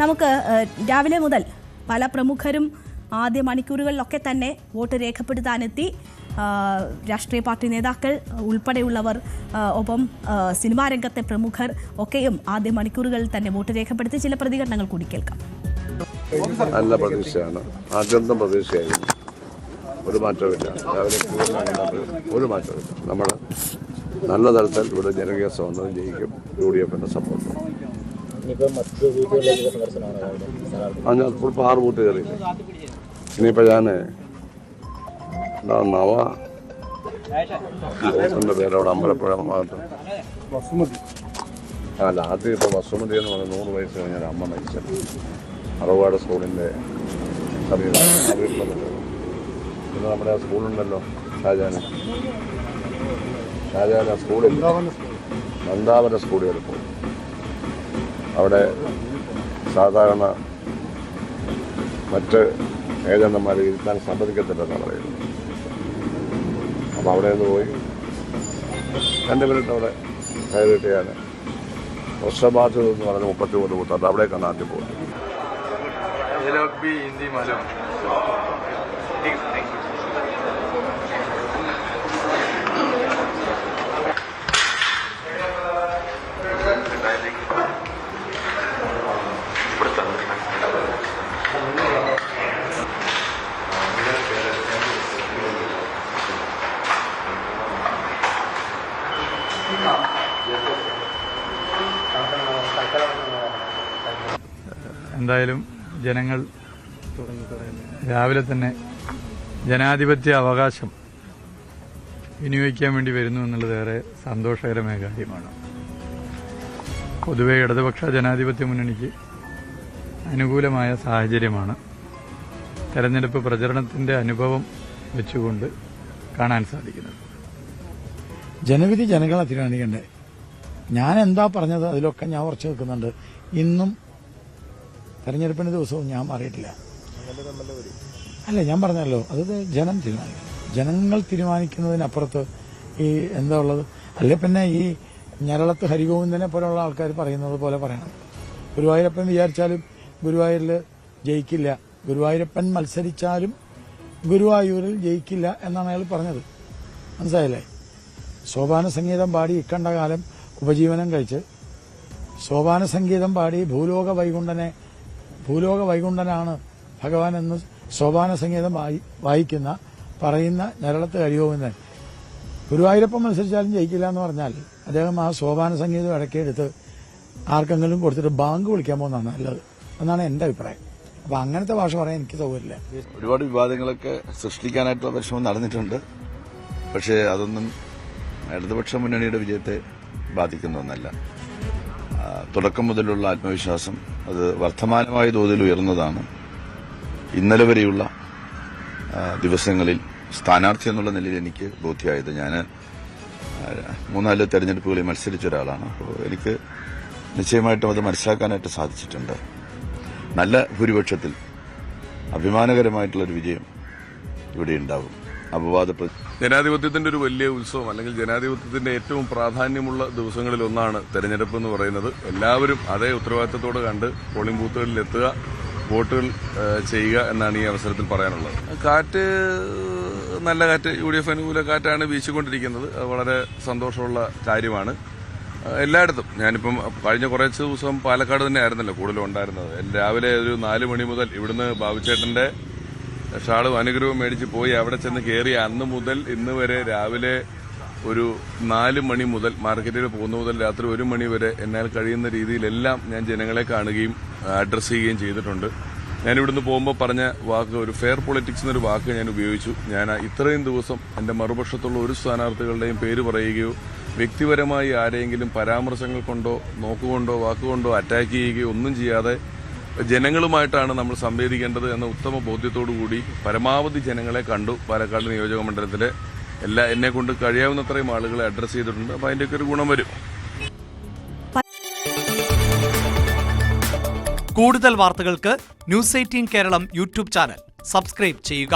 നമുക്ക് രാവിലെ മുതൽ പല പ്രമുഖരും ആദ്യ മണിക്കൂറുകളിലൊക്കെ തന്നെ വോട്ട് രേഖപ്പെടുത്താനെത്തി. രാഷ്ട്രീയ പാർട്ടി നേതാക്കൾ ഉൾപ്പെടെയുള്ളവർ, ഒപ്പം സിനിമാ രംഗത്തെ പ്രമുഖർ ഒക്കെയും ആദ്യ മണിക്കൂറുകളിൽ തന്നെ വോട്ട് രേഖപ്പെടുത്തി. ചില പ്രതികരണങ്ങൾ കൂടി കേൾക്കാം. നല്ല പ്രതീക്ഷയാണ്, ആദ്യന്തം പ്രതീക്ഷയായിരുന്നു. ഒരു മാറ്റമില്ല, രാവിലെ ഒരു മാറ്റമില്ല. നമ്മൾ നല്ല തരത്തിൽ ഇവിടെ ജനകീയ സ്വാതന്ത്ര്യം ജയിക്കും. UDF support. ഞാൻ ഇപ്പോൾ 6 ബൂത്ത് കയറിയില്ല. ഇനിയിപ്പോൾ ഞാൻ നവ പേരവിടെ അമ്പലപ്പുഴ ഭാഗത്ത് അല്ല, ആദ്യം ഇപ്പോൾ വസുമതി എന്ന് പറഞ്ഞ 100 വയസ്സ് കഴിഞ്ഞാൽ അമ്മ മരിച്ചത്. അറവാട് സ്കൂളിൻ്റെ അറിയിപ്പുണ്ട്. പിന്നെ നമ്മുടെ ആ സ്കൂളുണ്ടല്ലോ, ഷാജാന സ്കൂളിൽ നന്ദാവന സ്കൂളുകൾ പോകും. അവിടെ സാധാരണ മറ്റ് ഏജന്റുമാർ ഇരുത്താൻ സമ്മതിക്കത്തില്ലെന്നാണ് പറയുന്നത്. അപ്പോൾ അവിടെ നിന്ന് പോയി 2 മിനിറ്റ് അവിടെ കയറിയിട്ട് ഞാൻ വർഷബാധിത എന്ന് പറഞ്ഞ 33 ബൂത്ത് അത് അവിടേക്കാണ് ആദ്യം പോകുന്നത്. എന്തായാലും ജനങ്ങൾ രാവിലെ തന്നെ ജനാധിപത്യ അവകാശം വിനിയോഗിക്കാൻ വേണ്ടി വരുന്നു എന്നുള്ളത് ഏറെ സന്തോഷകരമായ കാര്യമാണ്. പൊതുവെ ഇടതുപക്ഷ ജനാധിപത്യ മുന്നണിക്ക് അനുകൂലമായ സാഹചര്യമാണ് തെരഞ്ഞെടുപ്പ് പ്രചരണത്തിന്റെ അനുഭവം വെച്ചുകൊണ്ട് കാണാൻ സാധിക്കുന്നത്. ജനവിധി ജനങ്ങളെ തീരുമാനിക്കണ്ടേ? ഞാൻ എന്താ പറഞ്ഞത് അതിലൊക്കെ ഞാൻ ഉറച്ചു നിൽക്കുന്നുണ്ട്. ഇന്നും തെരഞ്ഞെടുപ്പിന്റെ ദിവസവും ഞാൻ മാറിയിട്ടില്ല. അല്ല, ഞാൻ പറഞ്ഞല്ലോ, അത് ജനം തീരുമാനിക്കും. ജനങ്ങൾ തീരുമാനിക്കുന്നതിനപ്പുറത്ത് ഈ എന്താ ഉള്ളത്? അല്ലെ പിന്നെ ഈ ഞരളത്ത് ഹരിഗോവിന്ദനെ പോലുള്ള ആൾക്കാർ പറയുന്നത് പോലെ പറയണം. ഗുരുവായൂരപ്പൻ വിചാരിച്ചാലും ഗുരുവായൂരിൽ ജയിക്കില്ല, ഗുരുവായൂരപ്പൻ മത്സരിച്ചാലും ഗുരുവായൂരിൽ ജയിക്കില്ല എന്നാണ് അയാൾ പറഞ്ഞത്. മനസ്സിലായില്ലേ? സോപാന സംഗീതം പാടി ഇക്കണ്ട കാലം ഉപജീവനം കഴിച്ച് സോപാന സംഗീതം പാടി ഭൂലോക വൈകുണ്ഠനാണ് ഭഗവാൻ എന്ന് സോപാന സംഗീതം വായിക്കുന്ന പറയുന്ന ഞരളത്ത് ഹരിഗോവിന്ദൻ ഗുരുവായൂരപ്പൻ മത്സരിച്ചാലും ജയിക്കില്ല എന്ന് പറഞ്ഞാൽ അദ്ദേഹം ആ സോപാന സംഗീതം ഇടയ്ക്കെടുത്ത് ആർക്കെങ്കിലും കൊടുത്തിട്ട് ബാങ്ക് വിളിക്കാൻ പോകുന്നതാണ് നല്ലത് എന്നാണ് എന്റെ അഭിപ്രായം. അപ്പൊ അങ്ങനത്തെ ഭാഷ പറയാൻ എനിക്ക് സൗകര്യമില്ല. ഒരുപാട് വിവാദങ്ങളൊക്കെ സൃഷ്ടിക്കാനായിട്ടുള്ള പരിശ്രമം നടന്നിട്ടുണ്ട്. പക്ഷേ അതൊന്നും ഇടതുപക്ഷ മുന്നണിയുടെ വിജയത്തെ ബാധിക്കുന്ന ഒന്നല്ല. തുടക്കം മുതലുള്ള ആത്മവിശ്വാസം അത് വർദ്ധമാനമായ തോതിൽ ഉയർന്നതാണ്. ഇന്നലെ വരെയുള്ള ദിവസങ്ങളിൽ സ്ഥാനാർത്ഥി എന്നുള്ള നിലയിൽ എനിക്ക് ബോധ്യമായത്, ഞാൻ 3-4 തെരഞ്ഞെടുപ്പുകളിൽ മത്സരിച്ച ഒരാളാണ്. അപ്പോൾ എനിക്ക് നിശ്ചയമായിട്ടും അത് മനസ്സിലാക്കാനായിട്ട് സാധിച്ചിട്ടുണ്ട്. നല്ല ഭൂരിപക്ഷത്തിൽ അഭിമാനകരമായിട്ടുള്ളൊരു വിജയം ഇവിടെ ഉണ്ടാവും. ജനാധിപത്യത്തിന്റെ ഒരു വലിയ ഉത്സവം, അല്ലെങ്കിൽ ജനാധിപത്യത്തിന്റെ ഏറ്റവും പ്രാധാന്യമുള്ള ദിവസങ്ങളിൽ ഒന്നാണ് തെരഞ്ഞെടുപ്പ് എന്ന് പറയുന്നത്. എല്ലാവരും അതേ ഉത്തരവാദിത്തത്തോടെ കണ്ട് പോളിംഗ് ബൂത്തുകളിൽ എത്തുക, വോട്ടുകൾ ചെയ്യുക എന്നാണ് ഈ അവസരത്തിൽ പറയാനുള്ളത്. കാറ്റ് നല്ല കാറ്റ്, UDF അനുകൂല കാറ്റാണ് വീശിക്കൊണ്ടിരിക്കുന്നത്. വളരെ സന്തോഷമുള്ള കാര്യമാണ്. എല്ലായിടത്തും ഞാനിപ്പം കഴിഞ്ഞ കുറച്ച് ദിവസം പാലക്കാട് തന്നെ ആയിരുന്നല്ലോ കൂടുതലും ഉണ്ടായിരുന്നത്. രാവിലെ ഒരു 4 മണി മുതൽ ഇവിടുന്ന് ബാബുച്ചേട്ടന്റെ ഷാളും അനുഗ്രഹവും മേടിച്ച് പോയി അവിടെ ചെന്ന് കയറി അന്ന് മുതൽ ഇന്ന് വരെ രാവിലെ ഒരു 4 മണി മുതൽ മാർക്കറ്റിൽ പോകുന്ന മുതൽ രാത്രി 1 മണി വരെ എന്നാൽ കഴിയുന്ന രീതിയിലെല്ലാം ഞാൻ ജനങ്ങളെ കാണുകയും അഡ്രസ് ചെയ്യുകയും ചെയ്തിട്ടുണ്ട്. ഞാൻ ഇവിടുന്ന് പോകുമ്പോൾ പറഞ്ഞ വാക്ക്, ഒരു ഫെയർ പൊളിറ്റിക്സ് എന്നൊരു വാക്ക് ഞാൻ ഉപയോഗിച്ചു. ഞാൻ ഇത്രയും ദിവസം എന്റെ മറുപക്ഷത്തുള്ള ഒരു സ്ഥാനാർത്ഥികളുടെയും പേര് പറയുകയോ വ്യക്തിപരമായി ആരെങ്കിലും പരാമർശങ്ങൾ കൊണ്ടോ നോക്കുകൊണ്ടോ വാക്കുകൊണ്ടോ അറ്റാക്ക് ചെയ്യുകയോ ഒന്നും ചെയ്യാതെ ജനങ്ങളുമായിട്ടാണ് നമ്മൾ സംവേദിക്കേണ്ടത് എന്ന ഉത്തമ ബോധ്യത്തോടുകൂടി പരമാവധി ജനങ്ങളെ കണ്ടു. പാലക്കാട് നിയോജക മണ്ഡലത്തിലെ എന്നെ കൊണ്ട് കഴിയാവുന്നത്രയും ആളുകളെ അഡ്രസ് ചെയ്തിട്ടുണ്ട്. അപ്പോൾ അതിൻ്റെയൊക്കെ ഒരു ഗുണം വരും. കൂടുതൽ വാർത്തകൾക്ക് News 18 Keralam YouTube channel subscribe ചെയ്യുക.